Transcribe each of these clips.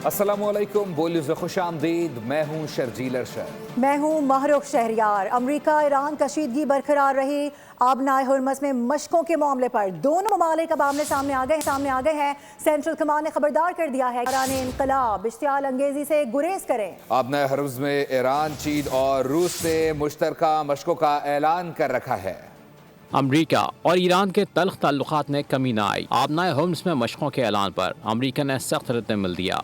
अस्सलामुअलैकुम, बोलिए खुश आमदीद। मैं हूँ शर्जील अरशद। मैं हूँ महरुख शहरियार। अमरीका ईरान कशीदगी बरकरार रही। आबनाए हुर्मस में मशकों के मामले पर दोनों ममालिक अब आमने सामने आ गए हैं। सेंट्रल कमांड ने खबरदार कर दिया है ईरान इनकलाब इश्तियाल अंगेजी से गुरेज करें। आबनाए हुर्मस में ईरान, चीन और रूस ने मुश्तरका मशकों का ऐलान कर रखा है। अमरीका और ईरान के तल्ख ताल्लुकात में कमी न आई। आबनाए हुर्मस में मशकों के ऐलान पर अमरीका ने सख्त रद्द-ए-अमल दिया।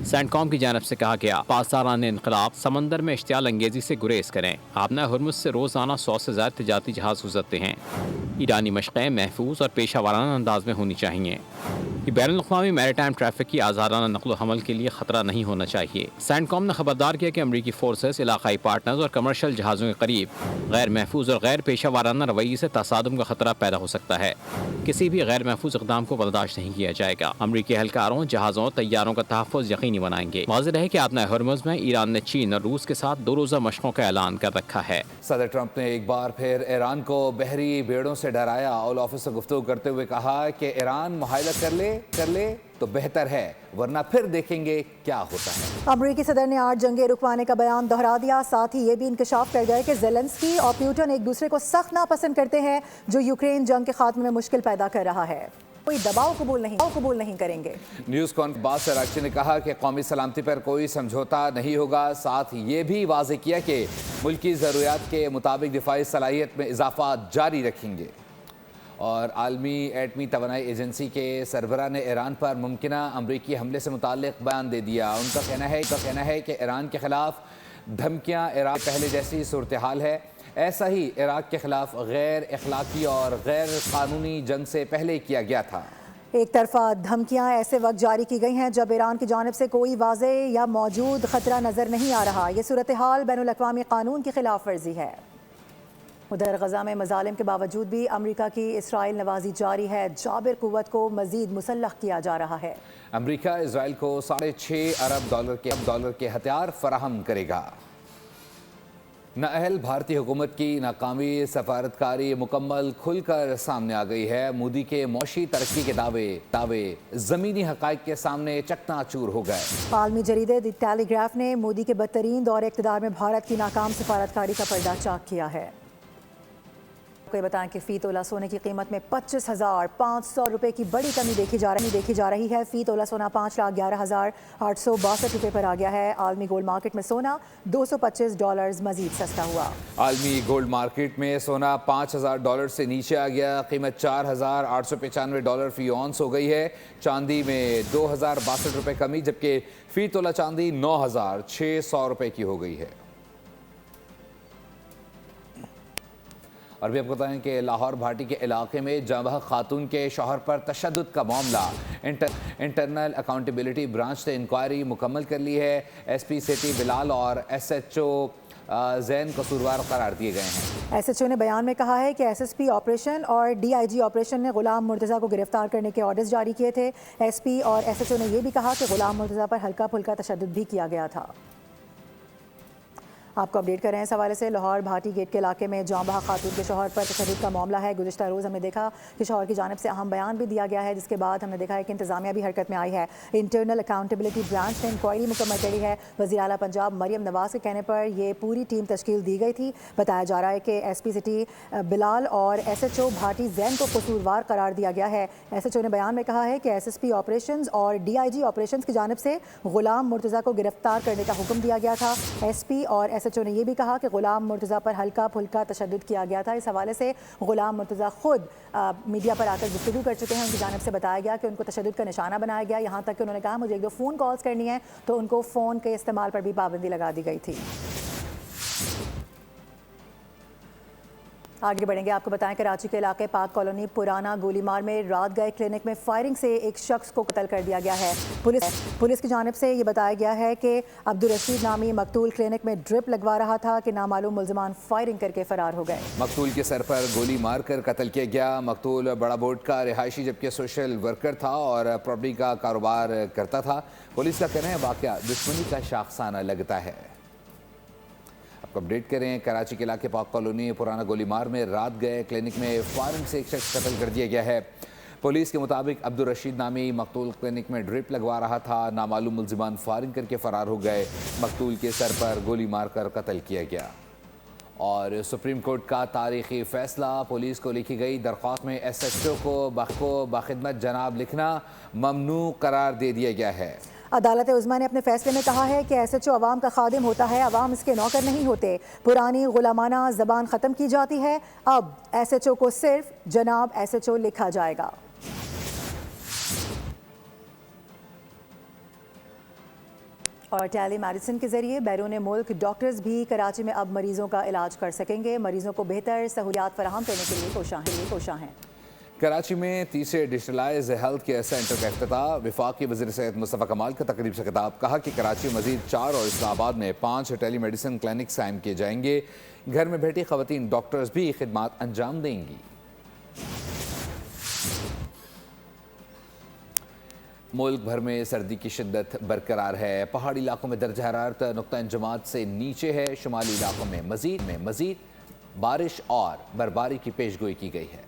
सेंटकॉम की जानब से कहा गया, पासदारान इनकलाब समंदर में इश्तियाल अंगेजी से गुरेज करें। आबनाए हुर्मस से रोजाना 100 से ज्यादा तिजारती जहाज गुजरते हैं। ईरानी मशक़ें महफूज और पेशा वाराना अंदाज में होनी चाहिए। ये बैनुल-अक़वामी मैरीटाइम ट्रैफिक की आज़ादाना नक़्ल हमल के लिए खतरा नहीं होना चाहिए। सेंटकॉम ने खबरदार किया कि अमरीकी फोर्सेस इलाकाई पार्टनर्स और कमर्शियल जहाज़ों के करीब गैर महफूज और गैर पेशा वाराना रवैये से तसादुम का खतरा पैदा हो सकता है। किसी भी गैर महफूज इक़दाम को बर्दाश्त नहीं किया जाएगा। अमरीकी एहलकारों, जहाज़ों, तैयारों का तहफ़्फ़ुज़ यकीनी बनाएंगे। वाज़ेह है कि आबनाए हुर्मुज़ में ईरान ने चीन और रूस के साथ 2 रोज़ा मशक़ों का ऐलान कर रखा है। सदर ट्रंप ने एक बार फिर ईरान को बहरी बेड़ों से डराया। ओवल ऑफिस से गुफ्तगू करते हुए कहा कि ईरान मुआहदा कर ले तो बेहतर है, वरना फिर देखेंगे क्या होता है। अमरीकी सदर ने 8 जंगें रुकवाने का बयान दोहरा दिया। साथ ही ये भी इंकशाफ कर गए कि ज़ेलेंस्की और प्यूटन एक दूसरे को सख्त नापसंद करते हैं, जो यूक्रेन जंग के खात्मे में मुश्किल पैदा कर रहा है। कोई दबाव कबूल नहीं करेंगे। न्यूज़ कॉन्फ्रेंस बाद सराक्ची ने कहा कि कौमी सलामती पर कोई समझौता नहीं होगा। साथ ये भी वाज़ेह किया कि मुल्की ज़रूरियात के मुताबिक दिफाई सलाहियत में इजाफा जारी रखेंगे। और आलमी एटमी तवानाई एजेंसी के सरबरा ने ईरान पर मुमकिना अमरीकी हमले से मुताल्लिक़ बयान दे दिया। उनका कहना है कि ईरान के ख़िलाफ़ धमकियाँ इराक़ पहले जैसी सूरत हाल है। ऐसा ही इराक़ के ख़िलाफ़ गैर अखलाकी और गैर कानूनी जंग से पहले किया गया था। एक तरफा धमकियां ऐसे वक्त जारी की गई हैं जब ईरान की जानिब से कोई वाज़ेह या मौजूद ख़तरा नज़र नहीं आ रहा। ये सूरत हाल बैनुल-अक़वामी क़ानून की खिलाफ वर्जी है। उधर गज़ा में मज़ालिम के बावजूद भी अमरीका की इसराइल नवाजी जारी है। जाबिर कुव्वत को मज़ीद मुसल्लह किया जा रहा है। अमरीका इसराइल को $6.5 अरब के हथियार फराहम करेगा। नाअहल भारतीय हुकूमत की नाकामी सफारतकारी मुकम्मल खुलकर सामने आ गई है। मोदी के मौशी तरक्की के दावे ज़मीनी हक़ाइक़ के सामने चकनाचूर हो गए। आलमी जरीदे द टेलीग्राफ ने मोदी के बदतरीन दौरे इक़्तिदार में भारत की नाकाम सफारतकारी का पर्दा चाक किया है। आपको बताएं कि फ़ी तोला सोने की कीमत में 25,500 रुपये की बड़ी कमी देखी जा रही है। फ़ी तोला सोना $5,11,862 रुपये पर आ गया है। आलमी गोल्ड मार्केट में सोना $225 मजीद सस्ता हुआ। आलमी गोल्ड मार्केट में सोना $5,000 से नीचे आ गया। कीमत $4,895 फ़ी औंस हो गई है। चांदी में 2,062 रुपये कमी, जबकि फ़ी तोला चांदी 9,600 रुपये की हो गई है। और भी आपको बताएं कि लाहौर भाटी के इलाके में जांबह खातून के शौहर पर तशद्दुद का मामला। इंटरनल अकाउंटेबिलिटी ब्रांच ने इंक्वायरी मुकम्मल कर ली है। SP सिटी बिलाल और SHO जैन कसूरवार करार दिए गए हैं। SHO ने बयान में कहा है कि SSP ऑपरेशन और DIG ऑपरेशन ने गुलाम मुर्तज़ा को गिरफ्तार करने के ऑर्डर्स जारी किए थे। SP और SHO ने यह भी कहा कि गुलाम मुर्तज़ा पर हल्का फुल्का तशद्दुद भी किया गया था। आपको अपडेट कर रहे हैं इस हवाले से। लाहौर भाटी गेट के इलाके में जांबह खातून के शौहर पर तशद्दुद का मामला है। गुज़िश्ता रोज़ हमने देखा कि शौहर की जानिब से अहम बयान भी दिया गया है, जिसके बाद हमने देखा है कि इंतज़ामिया भी हरकत में आई है। इंटरनल अकाउंटेबिलिटी ब्रांच ने इंक्वायरी मुकम्मल करी है। वज़ीर आला पंजाब मरियम नवाज़ के कहने पर यह पूरी टीम तश्कील दी गई थी। बताया जा रहा है कि SP सिटी बिलाल और SHO भाटी जैन को कसूरवार करार दिया गया है। SHO ने बयान में कहा है कि SSP ऑपरेशन और DIG ऑपरेशन की जानिब से गुलाम मुर्तज़ा को गिरफ्तार करने का हुक्म दिया गया था। SP और SHO ने यह भी कहा कि गुलाम मुर्तज़ा पर हल्का फुल्का तशद्दुद किया गया था। इस हवाले से गुलाम मुर्तज़ा खुद मीडिया पर आकर गुफ्तगू कर चुके हैं। उनकी जानिब से बताया गया कि उनको तशद्दुद का निशाना बनाया गया। यहाँ तक कि उन्होंने कहा मुझे 1-2 फ़ोन कॉल्स करनी है, तो उनको फ़ोन के इस्तेमाल पर भी पाबंदी लगा दी गई थी। आगे बढ़ेंगे। आपको बताएं कराची के इलाके पाक कॉलोनी पुराना गोलीमार में रात गए क्लिनिक में फायरिंग से एक शख्स को कत्ल कर दिया गया है। पुलिस की जानिब से ये बताया गया है कि अब्दुल रशीद नामी मकतूल क्लिनिक में ड्रिप लगवा रहा था कि नामालूम मुल्ज़िमान फायरिंग करके फरार हो गए। मकतूल के सर पर गोली मारकर कत्ल किया गया। मकतूल बड़ा बोर्ड का रिहायशी, जबकि सोशल वर्कर था और प्रॉपर्टी का कारोबार करता था। पुलिस का कहना है वाक़या दुश्मनी का शाखसाना लगता है। आपको अपडेट करें, कराची के इलाके पाक कॉलोनी पुराना गोलीमार में रात गए क्लिनिक में फायरिंग से एक शख्स कत्ल कर दिया गया है। पुलिस के मुताबिक अब्दुल रशीद नामी मकतूल क्लिनिक में ड्रिप लगवा रहा था। नामालूम मुलजिमान फायरिंग करके फरार हो गए। मकतूल के सर पर गोली मारकर कत्ल किया गया। और सुप्रीम कोर्ट का तारीखी फैसला, पुलिस को लिखी गई दरख्वास्त में SHO को बाखिदमत जनाब लिखना ममनू करार दे दिया गया है। अदालत उज़्मा ने अपने फैसले में कहा है कि SHO अवाम का खादिम होता है, अवाम इसके नौकर नहीं होते। पुरानी गुलामाना ज़बान ख़त्म की जाती है, अब SHO को सिर्फ जनाब SHO लिखा जाएगा। और टेली मेडिसिन के जरिए बैरून मुल्क डॉक्टर्स भी कराची में अब मरीजों का इलाज कर सकेंगे। मरीजों को बेहतर सहूलियात फराहम करने के लिए कोशां हैं। कराची में तीसरे डिजिटलाइज हेल्थ केयर सेंटर का इफ्तिताह। वफाकी वज़ीर सेहत मुस्तफ़ा कमाल का तकरीब से खिताब। कहा कि कराची में मज़ीद 4 और इस्लामाबाद में 5 टेली मेडिसिन क्लिनिक कायम किए जाएंगे। घर में बैठी ख़वातीन डॉक्टर्स भी खिदमात अंजाम देंगी। मुल्क भर में सर्दी की शिद्दत बरकरार है। पहाड़ी इलाकों में दर्जा हरारत नुक्ता इंजमात से नीचे है। शुमाली इलाकों में मज़ीद बारिश और बर्फबारी की पेशगोई की गई है।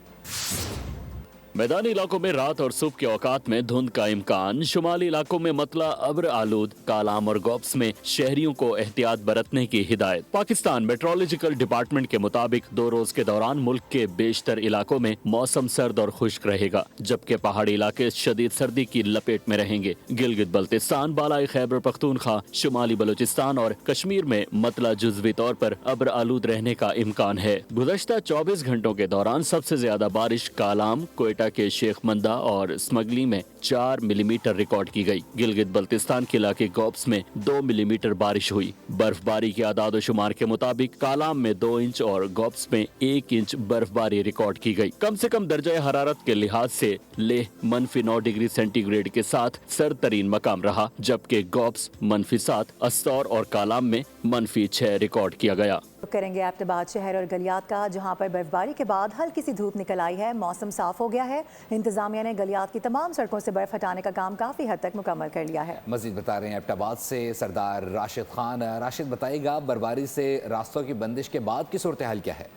मैदानी इलाकों में रात और सुबह के औकात में धुंध का इम्कान। शुमाली इलाकों में मतला अब्र आलूद, कालाम और गॉब्स में शहरियों को एहतियात बरतने की हिदायत। पाकिस्तान मेट्रोलॉजिकल डिपार्टमेंट के मुताबिक 2 रोज के दौरान मुल्क के बेशतर इलाकों में मौसम सर्द और खुश्क रहेगा, जबकि पहाड़ी इलाके शदीद सर्दी की लपेट में रहेंगे। गिलगित बल्तिस्तान, बालाई खैबर पख्तूनख्वा, शुमाली बलूचिस्तान और कश्मीर में मतला जुज़वी तौर पर अब्र आलूद रहने का इम्कान है। गुज़श्ता 24 घंटों के दौरान सबसे ज्यादा बारिश कालाम, कोयटा के शेख मंदा और स्मगली में 4 मिलीमीटर रिकॉर्ड की गई। गिलगित बल्तिस्तान के इलाके गॉब्स में 2 मिलीमीटर बारिश हुई। बर्फबारी के आदाद शुमार के मुताबिक कालाम में 2 इंच और गॉब्स में 1 इंच बर्फबारी रिकॉर्ड की गई। कम से कम दर्जा हरारत के लिहाज से लेह -9 डिग्री सेंटीग्रेड के साथ सरतरीन मकाम रहा, जबकि गॉब्स -7, अस्सौर और कालाम में -6 रिकॉर्ड किया गया। करेंगे एबटाबाद शहर और गलियात का, जहां पर बर्फबारी के बाद हल्की सी धूप निकल आई है। मौसम साफ हो गया है। इंतजामिया ने गलियात की तमाम सड़कों से बर्फ हटाने का काम काफी हद तक मुकम्मल कर लिया है। मजीद बता रहे हैं एबटाबाद से सरदार राशिद खान। राशिद, बताइएगा बर्फबारी से रास्तों की बंदिश के बाद की सूरत हाल क्या है?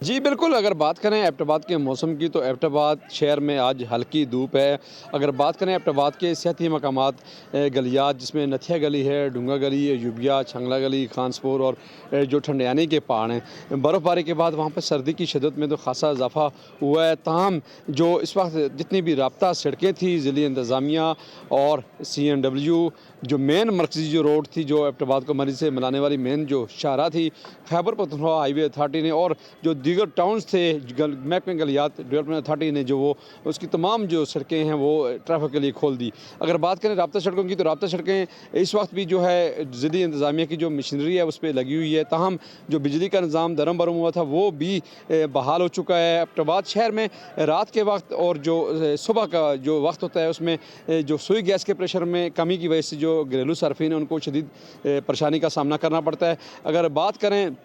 जी बिल्कुल, अगर बात करें एबटाबाद के मौसम की तो एबटाबाद शहर में आज हल्की धूप है। अगर बात करें एबटाबाद के सियाती मकामात गलियात, जिसमें नथिया गली है, डूंगा गली, यूबिया, छंगला गली, खानसपुर और जो ठंडियानी के पहाड़ हैं, बर्फ़बारी के बाद वहाँ पर सर्दी की शिद्दत में तो खासा इजाफा हुआ है। ताहम जो इस वक्त जितनी भी राब्ता सड़कें थी, ज़िली इंतज़ामिया और CNW, जो मेन मरकज़ी जो रोड थी, जो एबटाबाद को मरीज से मिलाने वाली मेन जो शाहरा थी, खैबर पख्तूनख्वा हाईवे अथॉरिटी ने और जो दीगर टाउन्स थे, महकमे गलियात डेवलपमेंट अथॉरिटी ने जो वो उसकी तमाम जो सड़कें हैं वो ट्रैफिक के लिए खोल दी। अगर बात करें राब्ता सड़कों की तो राब्ता सड़कें इस वक्त भी जो है ज़िली इंतज़ामिया की जो मशीनरी है उस पर लगी हुई है। ताहम जो बिजली का निज़ाम दरम बरम हुआ था वो भी बहाल हो चुका है। एबटाबाद शहर में रात के वक्त और जो सुबह का जो वक्त होता है उसमें जो सुई गैस के प्रेशर में कमी की वजह से जो घरेलू सार्फिन हैं उनको शदीद परेशानी का सामना करना पड़ता है। अगर बात करें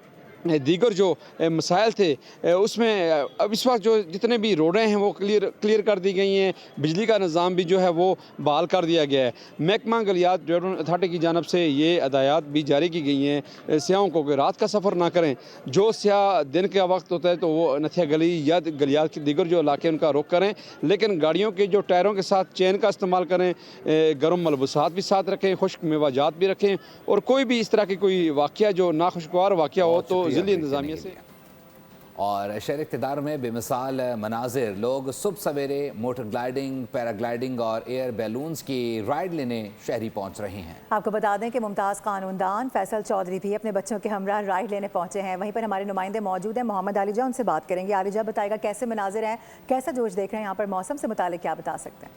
दीगर जो मसाइल थे उसमें अब इस वक्त जो जितने भी रोडें हैं वो क्लियर कर दी गई हैं। बिजली का निज़ाम भी जो है वो बहाल कर दिया गया है। महकमा गलियात डेवलपमेंट अथॉरिटी की जानब से ये हदायत भी जारी की गई हैं सियाहों को कि रात का सफ़र ना करें। जो सियाह दिन का वक्त होता है तो वो नथिया गली या गलियात के दीगर जो इलाके उनका रुख करें, लेकिन गाड़ियों के जो टायरों के साथ चेन का इस्तेमाल करें, गर्म मलबूसात भी साथ रखें, खुश्क मेवाजात भी रखें, और कोई भी इस तरह की कोई वाक़या जो नाखुशगवार वाक़या हो तो ज़िली इंतज़ामिया से। और शहर इक़्तिदार में बेमिसाल मनाजिर, लोग सुबह सवेरे मोटर ग्लाइडिंग, पैराग्लाइडिंग और एयर बैलून्स की राइड लेने शहरी पहुंच रहे हैं। आपको बता दें कि मुमताज़ कानूनदान फैसल चौधरी भी अपने बच्चों के हमरा राइड लेने पहुंचे हैं। वहीं पर हमारे नुमाइंदे मौजूद हैं, मोहम्मद आलिजा, उनसे बात करेंगे। आलिजा, बताएगा कैसे मनाजिर हैं, कैसा जोश देख रहे हैं यहाँ पर, मौसम से मुतालिक क्या बता सकते हैं?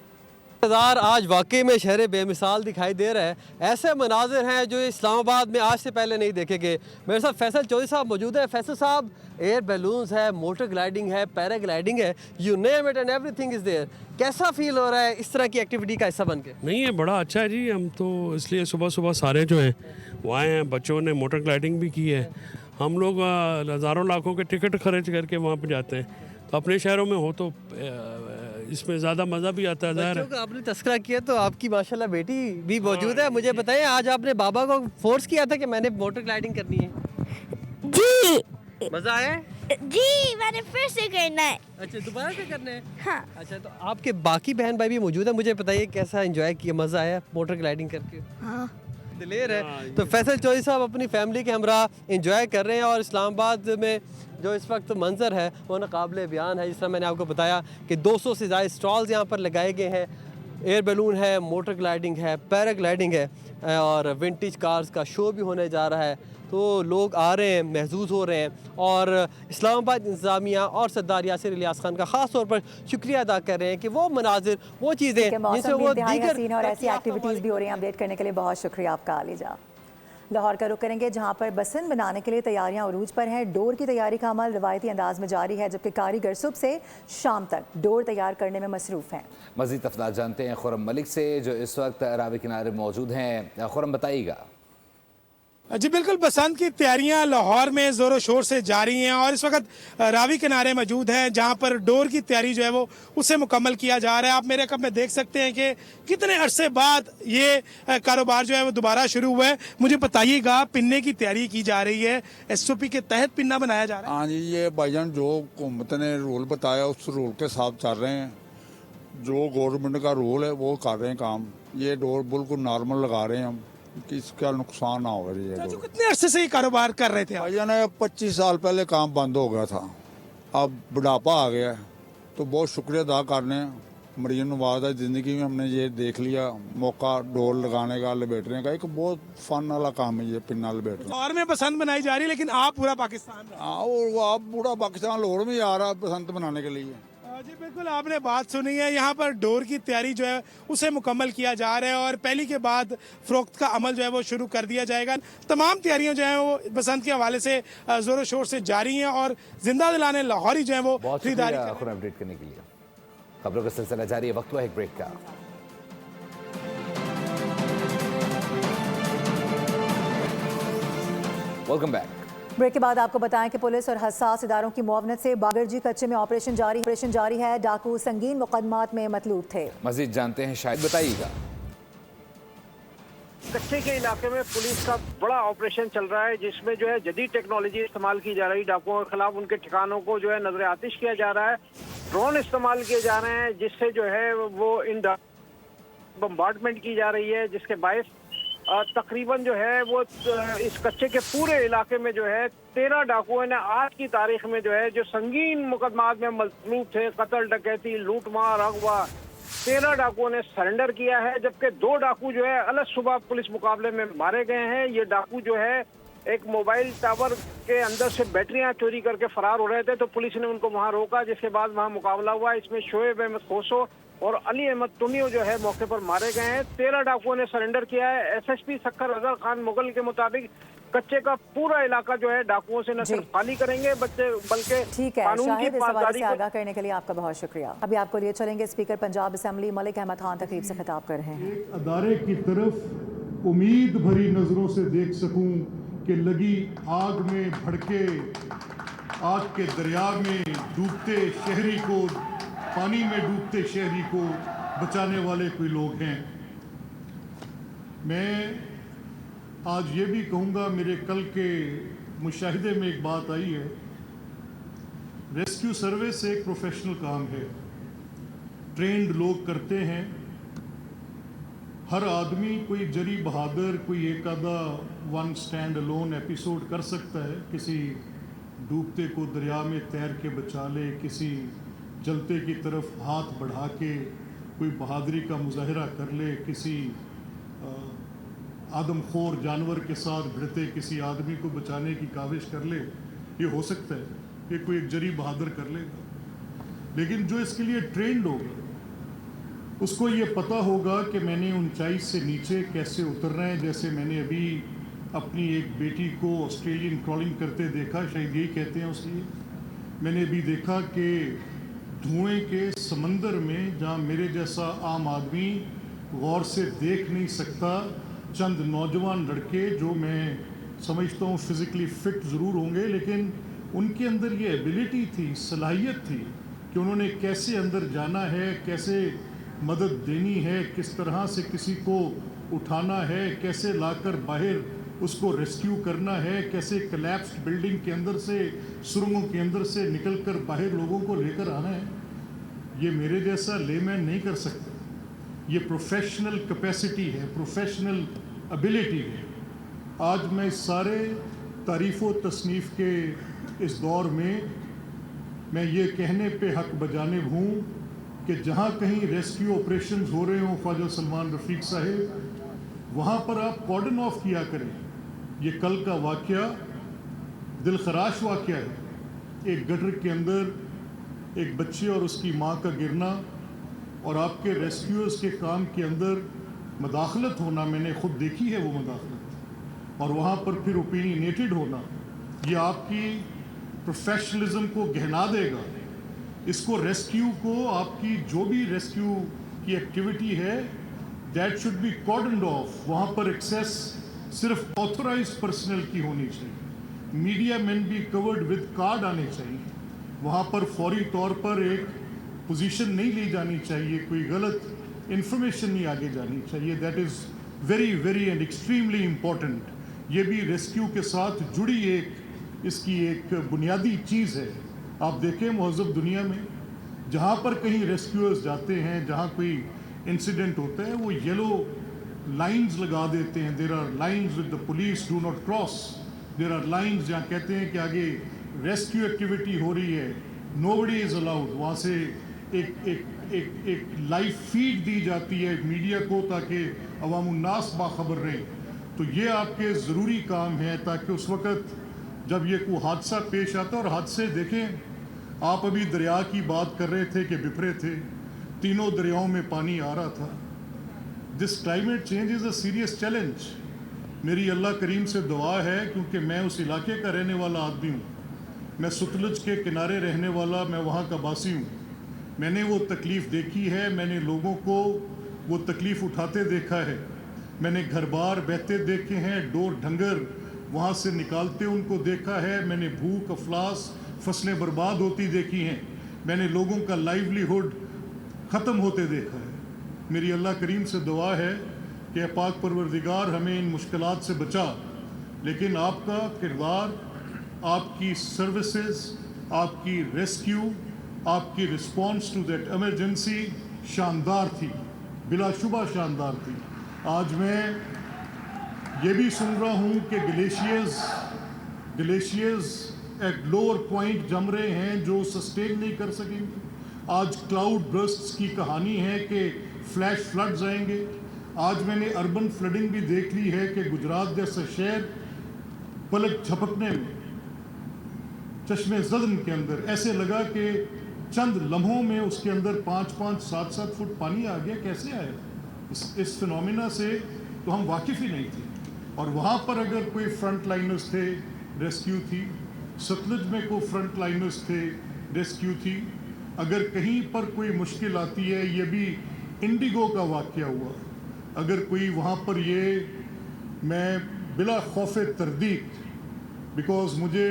आज वाकई में शहर बेमिसाल दिखाई दे रहा है। ऐसे मनाजिर हैं जो इस्लामाबाद में आज से पहले नहीं देखे गए। मेरे साथ फैसल चौधरी साहब मौजूद है। फैसल साहब, एयर बैलून्स है, मोटर ग्लाइडिंग है, पैराग्लाइडिंग है, you name it and everything is there. कैसा फील हो रहा है इस तरह की एक्टिविटी का हिस्सा बन के? नहीं, है बड़ा अच्छा है जी। हम तो इसलिए सुबह सुबह सारे जो हैं वो आए हैं। बच्चों ने मोटर ग्लाइडिंग भी की है। हम लोग हज़ारों लाखों के टिकट खर्च करके वहाँ पर जाते हैं, तो अपने शहरों में हो तो इसमें ज़्यादा मज़ा भी आता है। बच्चों का आपने तस्करा किया तो आपकी माशाल्लाह बेटी भी मौजूद है। मुझे बताएं, आज आपने बाबा को फोर्स किया था कि मैंने मोटर ग्लाइडिंग करनी है? जी। मज़ा आया? जी मैंने फिर से करना है। अच्छा, दोबारा से करना है? हाँ। अच्छा, तो आपके बाकी बहन भाई भी मौजूद है, मुझे बताइए कैसा एंजॉय किया, मज़ा आया मोटर ग्लाइडिंग करके? हाँ। दिलेर है। तो फैसल चौधरी साहब अपनी फैमिली के हमरा एंजॉय कर रहे हैं और इस्लामाबाद में जो इस वक्त मंजर है वो नाकाबिले बयान है। जिस तरह मैंने आपको बताया कि 200 से ज़्यादा स्टॉल्स यहाँ पर लगाए गए हैं। एयर बैलून है, मोटर ग्लाइडिंग है, पैराग्लाइडिंग है और विंटेज कार्स का शो भी होने जा रहा है। तो लोग आ रहे हैं, महसूस हो रहे हैं और इस्लामाबाद इंतज़ामिया और सरदार यासिर इलियास खान का ख़ास तौर पर शुक्रिया अदा कर रहे हैं कि वो मनाजिर, वो चीज़ें जिनसे वो दीगर और ऐसी एक्टिविटीज़ भी हो रही हैं। अपडेट करने के लिए बहुत शुक्रिया आपका आलिजा। लाहौर का रुख करेंगे जहां पर बसन बनाने के लिए तैयारियां उरूज पर हैं। डोर की तैयारी का अमल रवायती अंदाज में जारी है, जबकि कारीगर सुबह से शाम तक डोर तैयार करने में मसरूफ़ हैं। मज़ीद तफसीलात जानते हैं खुरम मलिक से जो इस वक्त रावी किनारे मौजूद हैं। खुरम बताइएगा। जी बिल्कुल, बसंत की तैयारियां लाहौर में ज़ोरों शोर से जारी हैं और इस वक्त रावी किनारे मौजूद हैं जहां पर डोर की तैयारी जो है वो उसे मुकम्मल किया जा रहा है। आप मेरे कब में देख सकते हैं कि कितने अरसे बाद ये कारोबार जो है वो दोबारा शुरू हुआ है। मुझे बताइएगा, पिन्ने की तैयारी की जा रही है, SOP के तहत पिन्ना बनाया जा रहा है? हाँ जी, ये भाईजान जो हुकूमत ने रूल बताया उस रूल के साथ चल रहे हैं। जो गवर्नमेंट का रूल है वो कर रहे हैं काम। ये डोर बिल्कुल नॉर्मल लगा रहे हैं हम कि इसका नुकसान ना हो रही है। तो कितने अरसे से ये कारोबार कर रहे थे आप? भाईजान 25 साल पहले काम बंद हो गया था, अब बुढ़ापा आ गया है, तो बहुत शुक्रिया अदा करने मरीम नवाज है। ज़िंदगी में हमने ये देख लिया मौका डोर लगाने का, लपेटने का। एक बहुत फन वाला काम है ये पिन्ना लपेटना। लाहौर में बसंत बनाई जा रही है, लेकिन आप पूरा पाकिस्तान में। हाँ, और आप पूरा पाकिस्तान लाहौर में आ रहा है बसंत बनाने के लिए। जी बिल्कुल, आपने बात सुनी है। यहाँ पर डोर की तैयारी जो है उसे मुकम्मल किया जा रहा है और पहली के बाद फ़रोख्त का अमल जो है वो शुरू कर दिया जाएगा। तमाम तैयारियां जो हैं वो बसंत के हवाले से ज़ोरों शोर से जारी हैं और जिंदा दिलाने लाहौरी जो है वो खरीदारी अपडेट करने के लिए। खबरों का सिलसिला जारी है, वक्त हुआ एक ब्रेक का। Welcome back. ब्रेक के बाद आपको बताएं कि पुलिस और हसास इदारों की मुआवनत से बागरजी कच्चे में ऑपरेशन जारी है। डाकू संगीन मुकदमात में मतलूब थे। मजीद जानते हैं, शायद बताइएगा। कच्चे के इलाके में पुलिस का बड़ा ऑपरेशन चल रहा है, जिसमें जो है जदीद टेक्नोलॉजी इस्तेमाल की जा रही है। डाकुओं के खिलाफ उनके ठिकानों को जो है नजर आतिश किया जा रहा है। ड्रोन इस्तेमाल किए जा रहे हैं, जिससे जो है वो इन बम्बार्डमेंट की जा रही है, जिसके बायस तकरीबन जो है वो इस कच्चे के पूरे इलाके में जो है 13 डाकुओं ने आज की तारीख में जो है जो संगीन मुकदमात में मतलूब थे, कत्ल, डकैती, लूटमार, अगवा, 13 डाकुओं ने सरेंडर किया है, जबकि 2 डाकू जो है अलग सुबह पुलिस मुकाबले में मारे गए हैं। ये डाकू जो है एक मोबाइल टावर के अंदर से बैटरियां चोरी करके फरार हो रहे थे, तो पुलिस ने उनको वहां रोका, जिसके बाद वहां मुकाबला हुआ। इसमें शोएब अहमद खोसो और अली अहमद तुनियो जो है मौके पर मारे गए हैं। 13 डाकुओं ने सरेंडर किया है। SSP सक्खर अजहर खान मुगल के मुताबिक कच्चे का पूरा इलाका जो है डाकुओं से न सिर्फ खाली करेंगे बल्कि ठीक है। शाहिद, इस हवाले से आगाह करने के लिए आपका बहुत शुक्रिया। अभी आपको लिए चलेंगे स्पीकर पंजाब असेंबली मलिक अहमद खान तकरीब से खिताब कर रहे हैं। एक अदारे की तरफ उम्मीद भरी नजरों से देख सकूं कि लगी आग में भड़के, आग के दरिया में डूबते शहरी को, पानी में डूबते शहरी को बचाने वाले कोई लोग हैं। मैं आज ये भी कहूँगा, मेरे कल के मुशाहिदे में एक बात आई है, रेस्क्यू सर्विस एक प्रोफेशनल काम है, ट्रेंड लोग करते हैं। हर आदमी कोई जरी बहादुर, कोई एक आधा वन स्टैंड अलोन एपिसोड कर सकता है, किसी डूबते को दरिया में तैर के बचा ले, किसी जलते की तरफ हाथ बढ़ा के कोई बहादुरी का मुजाहरा कर ले, किसी आदमखोर जानवर के साथ भिड़ते किसी आदमी को बचाने की काविश कर ले। ये हो सकता है कि कोई एक जरी बहादुर कर लेगा, लेकिन जो इसके लिए ट्रेंड होगा उसको ये पता होगा कि मैंने ऊंचाई से नीचे कैसे उतरना है। जैसे मैंने अभी अपनी एक बेटी को ऑस्ट्रेलियन क्रॉलिंग करते देखा, शायद यही कहते हैं उसलिए। मैंने अभी देखा कि धुएं के समंदर में जहाँ मेरे जैसा आम आदमी गौर से देख नहीं सकता, चंद नौजवान लड़के जो मैं समझता हूँ फिज़िकली फ़िट ज़रूर होंगे, लेकिन उनके अंदर ये एबिलिटी थी, सलाहियत थी कि उन्होंने कैसे अंदर जाना है, कैसे मदद देनी है, किस तरह से किसी को उठाना है, कैसे लाकर बाहर اس کو ریسکیو کرنا ہے, کیسے کلیپسڈ بلڈنگ کے اندر سے, سرنگوں کے اندر سے نکل کر باہر لوگوں کو لے کر آنا ہے, یہ میرے جیسا لے مین نہیں کر سکتا. یہ پروفیشنل کیپیسٹی ہے, پروفیشنل ابیلٹی ہے. آج میں سارے تعریف و تصنیف کے اس دور میں یہ کہنے پہ حق بجانب ہوں کہ جہاں کہیں ریسکیو آپریشنز ہو رہے ہوں خواجہ سلمان رفیق صاحب, وہاں پر آپ کارڈن آف کیا کریں. یہ کل کا واقعہ دل خراش واقعہ ہے. ایک گٹر کے اندر ایک بچے اور اس کی ماں کا گرنا اور آپ کے ریسکیوز کے کام کے اندر مداخلت ہونا, میں نے خود دیکھی ہے وہ مداخلت, اور وہاں پر پھر اوپینینیٹڈ ہونا, یہ آپ کی پروفیشنلزم کو گہنا دے گا. اس کو ریسکیو کو, آپ کی جو بھی ریسکیو کی ایکٹیویٹی ہے, دیٹ شوڈ بی کارڈنڈ آف. وہاں پر ایکسیس صرف آتھورائزڈ پرسنل کی ہونی چاہیے. میڈیا مین بھی کورڈ ود کارڈ آنے چاہیے. وہاں پر فوری طور پر ایک پوزیشن نہیں لی جانی چاہیے, کوئی غلط انفارمیشن نہیں آگے جانی چاہیے. That is very very and extremely important. یہ بھی ریسکیو کے ساتھ جڑی اس کی ایک بنیادی چیز ہے. آپ دیکھیں مہذب دنیا میں جہاں پر کہیں ریسکیورز جاتے ہیں, جہاں کوئی انسیڈنٹ ہوتا ہے, وہ یلو لائنز لگا دیتے ہیں. There are lines with the police do not cross. There are lines جہاں کہتے ہیں کہ آگے ریسکیو ایکٹیویٹی ہو رہی ہے, نو بڈی از الاؤڈ. وہاں سے ایک لائیو فیڈ دی جاتی ہے میڈیا کو تاکہ عوام الناس باخبر رہیں. تو یہ آپ کے ضروری کام ہے تاکہ اس وقت جب یہ کوئی حادثہ پیش آتا ہے, اور حادثے دیکھیں, آپ ابھی دریا کی بات کر رہے تھے کہ بپھرے تھے, تینوں دریاؤں میں پانی آ رہا تھا. This climate change is a serious challenge. میری اللہ کریم سے دعا ہے, کیونکہ میں اس علاقے کا رہنے والا آدمی ہوں, میں ستلج کے کنارے رہنے والا, میں وہاں کا باسی ہوں. میں نے وہ تکلیف دیکھی ہے, میں نے لوگوں کو وہ تکلیف اٹھاتے دیکھا ہے, میں نے گھر بار بہتے دیکھے ہیں, ڈور ڈھنگر وہاں سے نکالتے ان کو دیکھا ہے, میں نے بھوک افلاس, فصلیں برباد ہوتی دیکھی ہیں, میں نے لوگوں کا لائیولیہڈ ختم ہوتے دیکھا ہے. میری اللہ کریم سے دعا ہے کہ پاک پروردگار ہمیں ان مشکلات سے بچا. لیکن آپ کا کردار, آپ کی سروسز, آپ کی ریسکیو, آپ کی رسپانس ٹو دیٹ ایمرجنسی شاندار تھی, بلا شبہ شاندار تھی. آج میں یہ بھی سن رہا ہوں کہ گلیشیئرز ایٹ لوور پوائنٹ جم رہے ہیں جو سسٹین نہیں کر سکیں گے. آج کلاؤڈ برسٹس کی کہانی ہے کہ فلیش فلڈز آئیں گے. آج میں نے اربن فلڈنگ بھی دیکھ لی ہے کہ گجرات جیسا شہر پلک جھپکنے میں, چشمے زدن کے اندر ایسے لگا کہ چند لمحوں میں اس کے اندر 5-5, 7-7 فٹ پانی آ گیا. کیسے آیا؟ اس فنومینا سے تو ہم واقف ہی نہیں تھے. اور وہاں پر اگر کوئی فرنٹ لائنرز تھے, ریسکیو تھی. ستلج میں کوئی فرنٹ لائنرز تھے, ریسکیو تھی. اگر کہیں پر کوئی مشکل آتی ہے, یہ بھی انڈیگو کا واقعہ ہوا, اگر کوئی وہاں پر یہ, میں بلا خوف تردید, بیکاز مجھے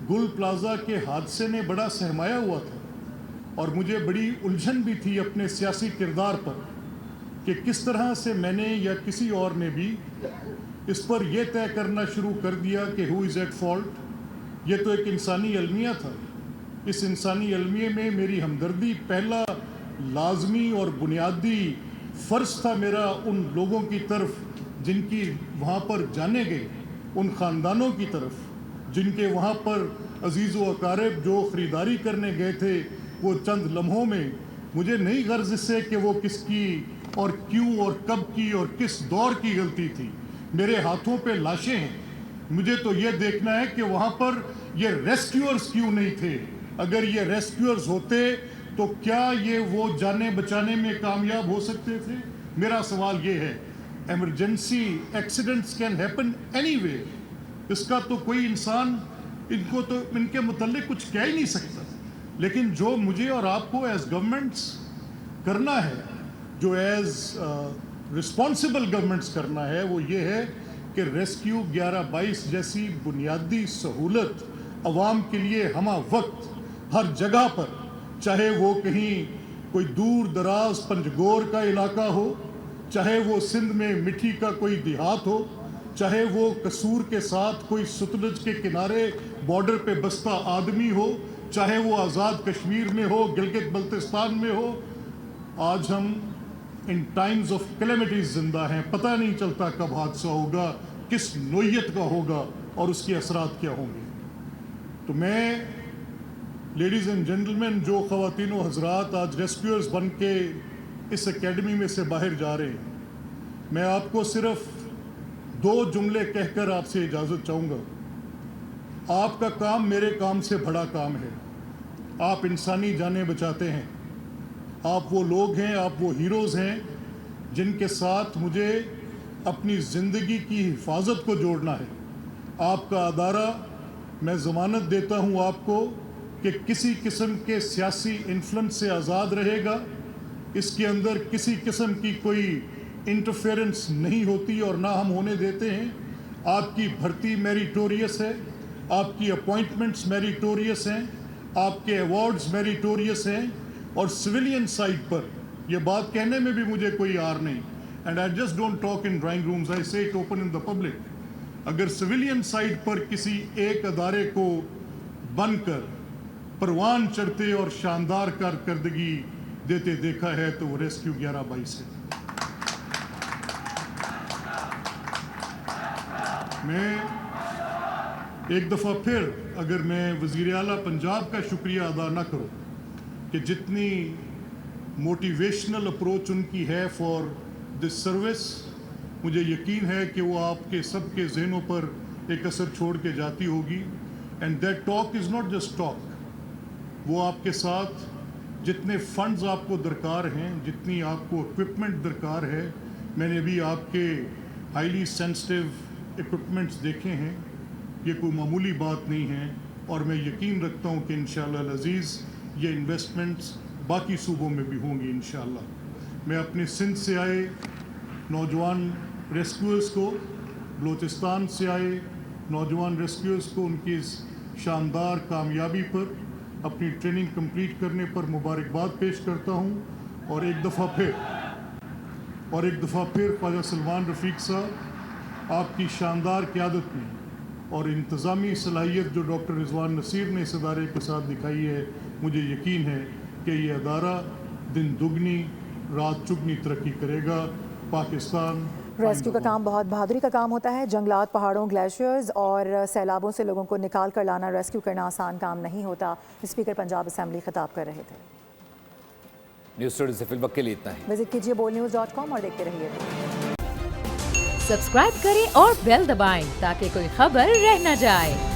گل پلازا کے حادثے نے بڑا سہمایا ہوا تھا, اور مجھے بڑی الجھن بھی تھی اپنے سیاسی کردار پر کہ کس طرح سے میں نے یا کسی اور نے بھی اس پر یہ طے کرنا شروع کر دیا کہ ہو از ایٹ فالٹ. یہ تو ایک انسانی المیہ تھا. اس انسانی المیے میں میری ہمدردی پہلا لازمی اور بنیادی فرض تھا میرا ان لوگوں کی طرف جن کی وہاں پر جانے گئے, ان خاندانوں کی طرف جن کے وہاں پر عزیز و اقارب جو خریداری کرنے گئے تھے, وہ چند لمحوں میں, مجھے نہیں غرض اس سے کہ وہ کس کی اور کیوں اور کب کی اور کس دور کی غلطی تھی. میرے ہاتھوں پہ لاشیں ہیں, مجھے تو یہ دیکھنا ہے کہ وہاں پر یہ ریسکیورز کیوں نہیں تھے. اگر یہ ریسکیورز ہوتے تو کیا یہ وہ جانیں بچانے میں کامیاب ہو سکتے تھے؟ میرا سوال یہ ہے. Emergency accidents can happen anyway. اس کا تو کوئی انسان ان کے متعلق کچھ کہہ ہی نہیں سکتا. لیکن جو مجھے اور آپ کو ایز گورنمنٹس کرنا ہے, جو ایز رسپانسبل گورنمنٹس کرنا ہے, وہ یہ ہے کہ ریسکیو 11-22 جیسی بنیادی سہولت عوام کے لیے ہمہ وقت ہر جگہ پر, چاہے وہ کہیں کوئی دور دراز پنجگور کا علاقہ ہو, چاہے وہ سندھ میں مٹھی کا کوئی دیہات ہو, चाहे वो कसूर के साथ कोई सतलुज के किनारे बॉर्डर पे बसता आदमी हो, चाहे वो आज़ाद कश्मीर में हो, गिलगित बल्तिस्तान में हो। आज हम इन टाइम्स ऑफ कैलेमिटीज जिंदा हैं। पता नहीं चलता कब हादसा होगा, किस नोयत का होगा और उसके असरात क्या होंगे। तो मैं लेडीज़ एंड जेंटलमैन, जो ख़वातीनो हजरात आज रेस्क्यूअर्स बन के इस एकेडमी में से बाहर जा रहे हैं, मैं आपको सिर्फ 2 जुमले कहकर आपसे इजाज़त चाहूँगा। आपका काम मेरे काम से बड़ा काम है। आप इंसानी जानें बचाते हैं। आप वो लोग हैं, आप वो हीरोज़ हैं जिनके साथ मुझे अपनी ज़िंदगी की हिफाजत को जोड़ना है। आपका अदारा, मैं ज़मानत देता हूँ आपको कि किसी किस्म के सियासी इन्फ्लुएंस से आज़ाद रहेगा। इसके अंदर किसी किस्म की कोई इंटरफेरेंस नहीं होती और ना हम होने देते हैं। आपकी भर्ती मेरिटोरियस है, आपकी अपॉइंटमेंट्स मेरिटोरियस हैं, आपके अवार्ड्स मेरिटोरियस हैं और सिविलियन साइड पर यह बात कहने में भी मुझे कोई आर नहीं। And I just don't talk in drawing rooms, I say it open in the public. अगर सिविलियन साइड पर किसी एक अदारे को बनकर परवान चढ़ते और शानदार कारकर्दगी देते देखा है तो वो रेस्क्यू 1122 है। मैं एक दफ़ा फिर अगर मैं वज़ीर आला पंजाब का शुक्रिया अदा ना करूं कि जितनी मोटिवेशनल अप्रोच उनकी है फॉर दिस सर्विस, मुझे यकीन है कि वो आपके सबके ज़हनों पर एक असर छोड़ के जाती होगी। And that talk is not just talk, वो आपके साथ जितने फंड्स आपको दरकार हैं, जितनी आपको इक्विपमेंट दरकार है, मैंने भी आपके हाईली सेंसिटिव इक्विपमेंट्स देखे हैं, ये कोई मामूली बात नहीं है। और मैं यकीन रखता हूँ कि इंशाअल्लाह अज़ीज़ ये इन्वेस्टमेंट्स बाकी सूबों में भी होंगी इंशाअल्लाह। मैं अपने सिंध से आए नौजवान रेस्क्यूअर्स को, बलूचिस्तान से आए नौजवान रेस्क्यूअर्स को उनकी इस शानदार कामयाबी पर, अपनी ट्रेनिंग कंप्लीट करने पर मुबारकबाद पेश करता हूँ। और एक दफ़ा फिर ख्वाजा सलमान रफ़ीक साहब, आपकी शानदार क़यादत में और इंतज़ामी सलाहियत जो डॉक्टर रिजवान नसीर ने इस अदारे के साथ दिखाई है, मुझे यकीन है कि ये अदारा दिन दुगनी रात चुगनी तरक्की करेगा। पाकिस्तान रेस्क्यू का काम बहुत बहादुरी का काम होता है। जंगलात, पहाड़ों, ग्लेशियर्स और सैलाबों से लोगों को निकाल कर लाना, रेस्क्यू करना आसान काम नहीं होता। स्पीकर पंजाब असेंबली खिताब कर रहे थे। न्यूज़ स्टूडियो से फिलवक्त के लिए इतना ही। विजिट कीजिए bolnews.com और देखते रहिए। सब्सक्राइब करें और बेल दबाएं ताकि कोई खबर रह न जाए।